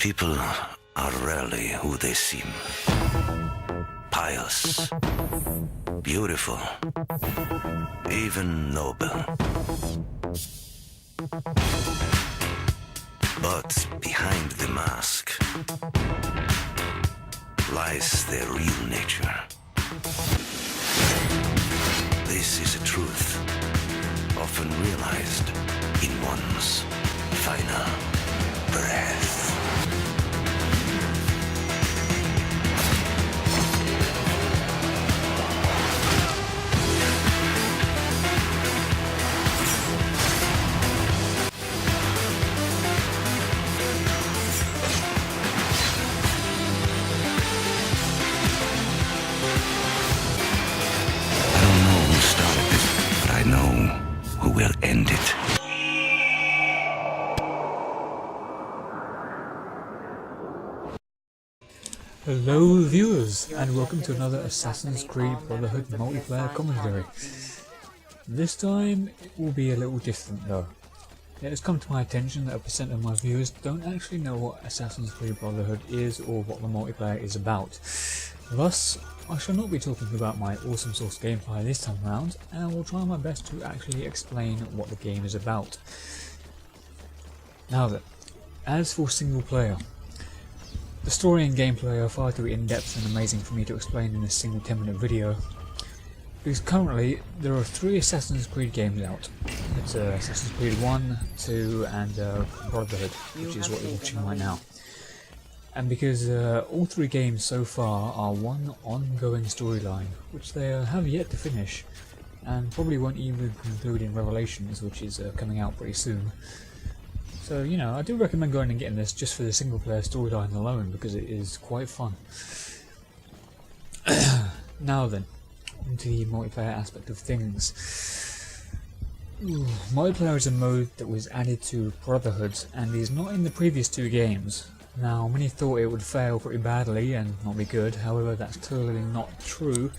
People are rarely who they seem. Pious, beautiful, even noble. But behind the mask lies their real nature. This is a truth often realized in one's final breath. I know who will end it. Hello viewers, and welcome to another Assassin's Creed Brotherhood multiplayer commentary. This time it will be a little different though. It has come to my attention that a percent of my viewers don't actually know what Assassin's Creed Brotherhood is or what the multiplayer is about. Thus, I shall not be talking about my awesome source gameplay this time around, and I will try my best to actually explain what the game is about. Now then, as for single player, the story and gameplay are far too in-depth and amazing for me to explain in a single 10-minute video, because currently there are 3 Assassin's Creed games out. It's Assassin's Creed 1, 2 and Brotherhood, which is what you're watching right now. And because all 3 games so far are one ongoing storyline, which they have yet to finish, and probably won't even conclude in Revelations, which is coming out pretty soon. So, you know, I do recommend going and getting this just for the single player storyline alone, because it is quite fun. Now then, onto the multiplayer aspect of things. Multiplayer is a mode that was added to Brotherhood, and is not in the previous 2 games. Now, many thought it would fail pretty badly and not be good, however that's clearly not true,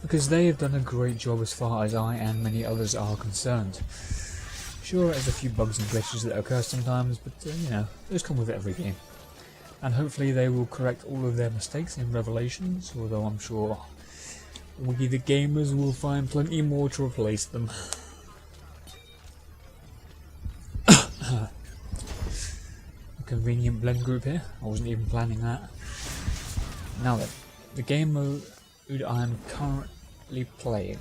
because they have done a great job as far as I and many others are concerned. Sure, there's a few bugs and glitches that occur sometimes, but you know, those come with every game. And hopefully they will correct all of their mistakes in Revelations, although I'm sure we the gamers will find plenty more to replace them. Convenient blend group here, I wasn't even planning that. Now then, the game mode I am currently playing.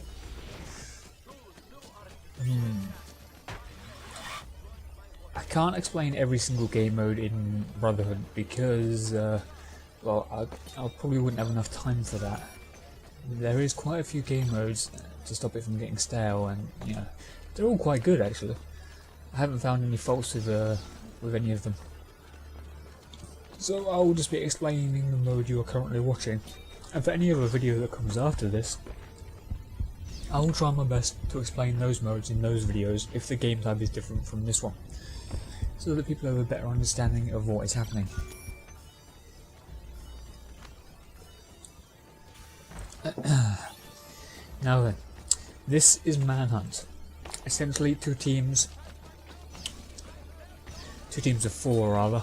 I can't explain every single game mode in Brotherhood because, well, I probably wouldn't have enough time for that. There is quite a few game modes to stop it from getting stale, and you know, they're all quite good actually. I haven't found any faults with any of them. So I will just be explaining the mode you are currently watching, and for any other video that comes after this, I will try my best to explain those modes in those videos if the game type is different from this one, so that people have a better understanding of what is happening. Now then, this is Manhunt. Essentially 2 teams of 4 rather.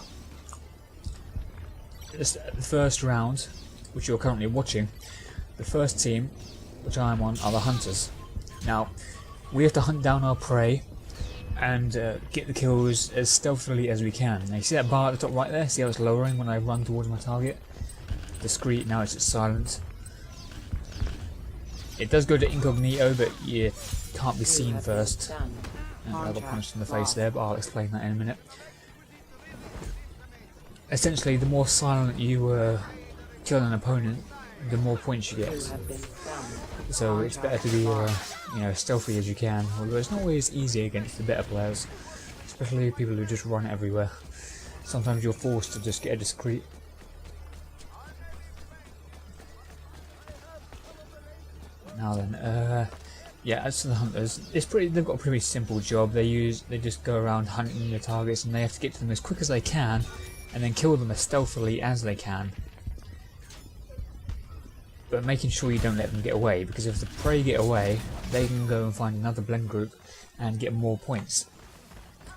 The first round, which you're currently watching, the first team, which I am on, are the hunters. Now, we have to hunt down our prey and get the kills as stealthily as we can. Now you see that bar at the top right there? See how it's lowering when I run towards my target? Discreet, now it's at silent. It does go to incognito, but you can't be seen first. And I got punched in the face there, but I'll explain that in a minute. Essentially, the more silent you kill an opponent, the more points you get. So it's better to be you know, stealthy as you can, although it's not always easy against the better players, especially people who just run everywhere. Sometimes you're forced to just get a discreet. Now then, yeah, as for the hunters, they've got a pretty simple job. They just go around hunting the targets, and they have to get to them as quick as they can, and then kill them as stealthily as they can. But making sure you don't let them get away, because if the prey get away, they can go and find another blend group and get more points.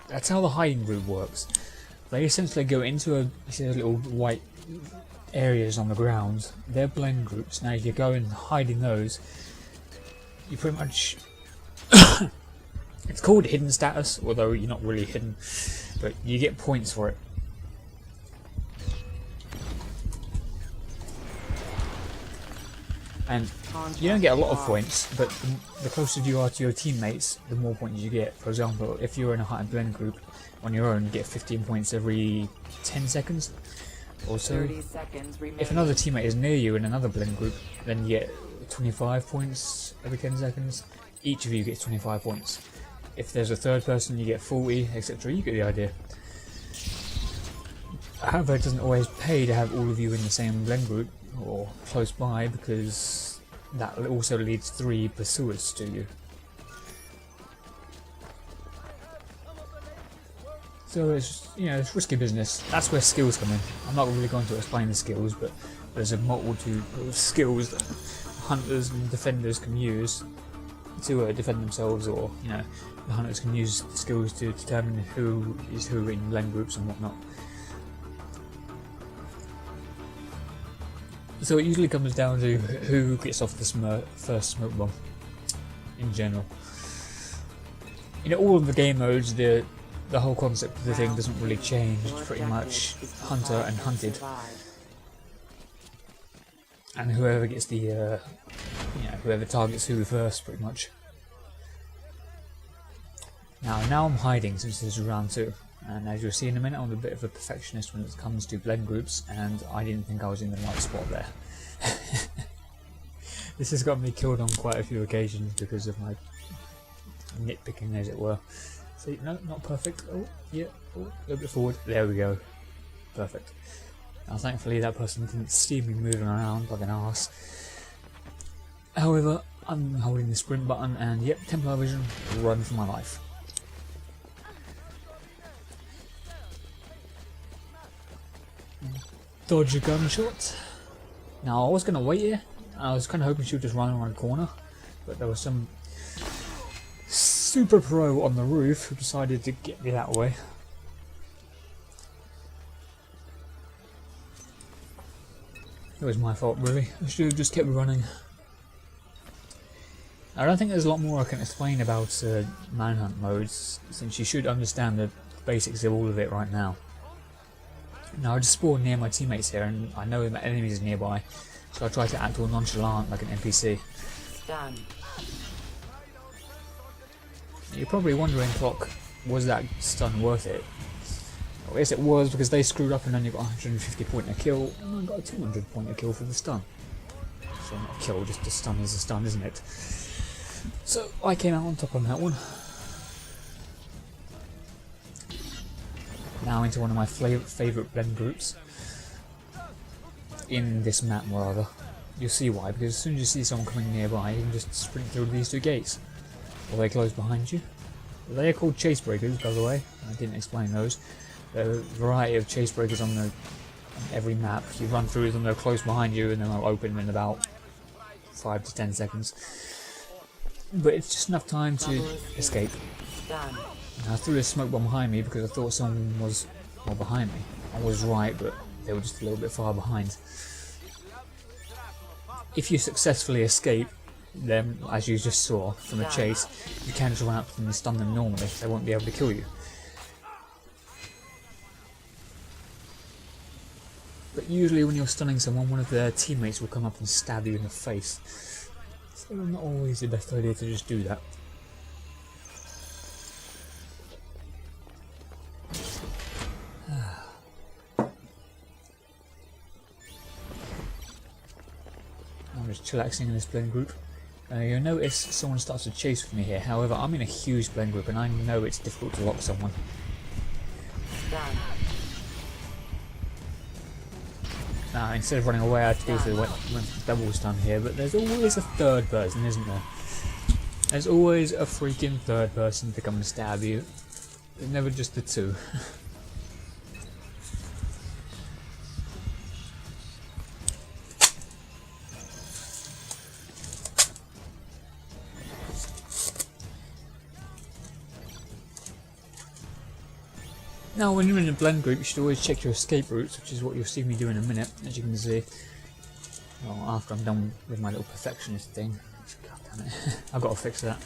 That's how the hiding group works. They essentially go into you see those little white areas on the ground. They're blend groups. Now if you go and hide in those, you pretty much it's called hidden status, although you're not really hidden, but you get points for it. And you don't get a lot of points, but the closer you are to your teammates, the more points you get. For example, if you're in a hide blend group on your own, you get 15 points every 10 seconds. Also, if another teammate is near you in another blend group, then you get 25 points every 10 seconds. Each of you gets 25 points. If there's a third person, you get 40, etc. You get the idea. However, it doesn't always pay to have all of you in the same blend group or close by, because that also leads 3 pursuers to you. So it's, you know, it's risky business. That's where skills come in. I'm not really going to explain the skills, but there's a multitude of skills that hunters and defenders can use to defend themselves, or you know, the hunters can use skills to determine who is who in blend groups and whatnot. So it usually comes down to who gets off the first smoke bomb in general. In all of the game modes, the whole concept of the thing doesn't really change. It's pretty much hunter and hunted, and whoever gets the whoever targets who first, pretty much. Now I'm hiding since this is round 2, and as you'll see in a minute, I'm a bit of a perfectionist when it comes to blend groups, and I didn't think I was in the right spot there. This has got me killed on quite a few occasions because of my nitpicking, as it were. See, no, not perfect. Oh, yeah, oh, a little bit forward. There we go. Perfect. Now, thankfully, that person didn't see me moving around like an arse. However, I'm holding the sprint button, and yep, Templar vision, run for my life. Dodge a gunshot. Now, I was going to wait here. I was kind of hoping she would just run around the corner, but there was some super pro on the roof who decided to get me that way. It was my fault, really. I should have just kept running. I don't think there's a lot more I can explain about Manhunt modes, since you should understand the basics of all of it right now. Now I just spawned near my teammates here, and I know that enemies are nearby, so I try to act all nonchalant like an NPC. Done. You're probably wondering, Clock, was that stun worth it? Well, yes, it was, because they screwed up and only got 150 point a kill, and I got a 200 point a kill for the stun. So not a kill, just a stun is a stun, isn't it? So I came out on top on that one. Now into one of my favourite blend groups. In this map, rather. You'll see why, because as soon as you see someone coming nearby, you can just sprint through these 2 gates. Or they close behind you. They are called chase breakers, by the way. I didn't explain those. There are a variety of chase breakers on every map. You run through them, they'll close behind you, and then they'll open in about 5 to 10 seconds. But it's just enough time to escape. Done. I threw a smoke bomb behind me because I thought someone was behind me. I was right, but they were just a little bit far behind. If you successfully escape them, as you just saw from a chase, you can just run up to them and stun them normally. They won't be able to kill you. But usually when you're stunning someone, one of their teammates will come up and stab you in the face. So not always the best idea to just do that. I'm just chillaxing in this blend group. You'll notice someone starts to chase with me here. However, I'm in a huge blend group and I know it's difficult to lock someone. Done. Now, instead of running away, I have to go through the double stun here, but there's always a third person, isn't there? There's always a freaking third person to come and stab you. There's never just the 2. Now when you're in a blend group, you should always check your escape routes, which is what you'll see me do in a minute, as you can see. Well, after I'm done with my little perfectionist thing. God damn it. I've got to fix that.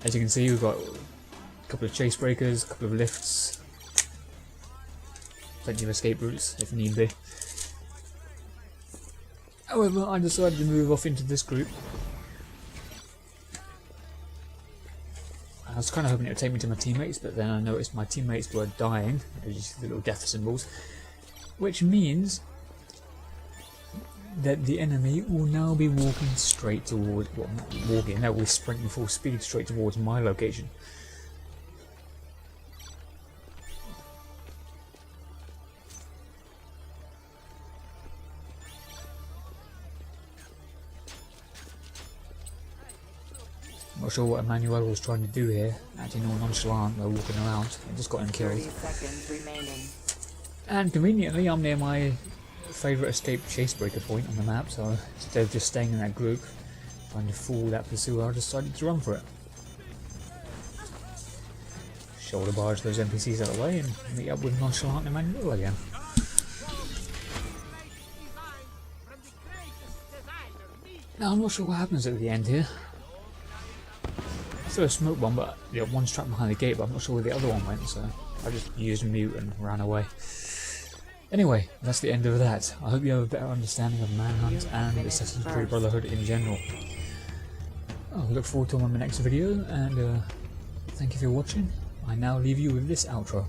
As you can see, we've got a couple of chase breakers, a couple of lifts, plenty of escape routes if need be. However, I decided to move off into this group. I was kind of hoping it would take me to my teammates, but then I noticed my teammates were dying, as you see the little death symbols, which means that the enemy will now be walking straight towards, well, not walking, they'll be sprinting full speed straight towards my location. Not sure what Emmanuel was trying to do here, acting all nonchalant while walking around. I just got him killed. 30 seconds remaining. And conveniently, I'm near my favourite escape chase breaker point on the map, so instead of just staying in that group, trying to fool that pursuer, I decided to run for it. Shoulder barge those NPCs out of the way and meet up with nonchalant Emmanuel again. Now, I'm not sure what happens at the end here. I threw a smoke bomb, but one's trapped behind the gate, but I'm not sure where the other one went, so I just used mute and ran away. Anyway, that's the end of that. I hope you have a better understanding of Manhunt and Assassin's Creed Brotherhood in general. I look forward to my next video, and thank you for watching. I now leave you with this outro.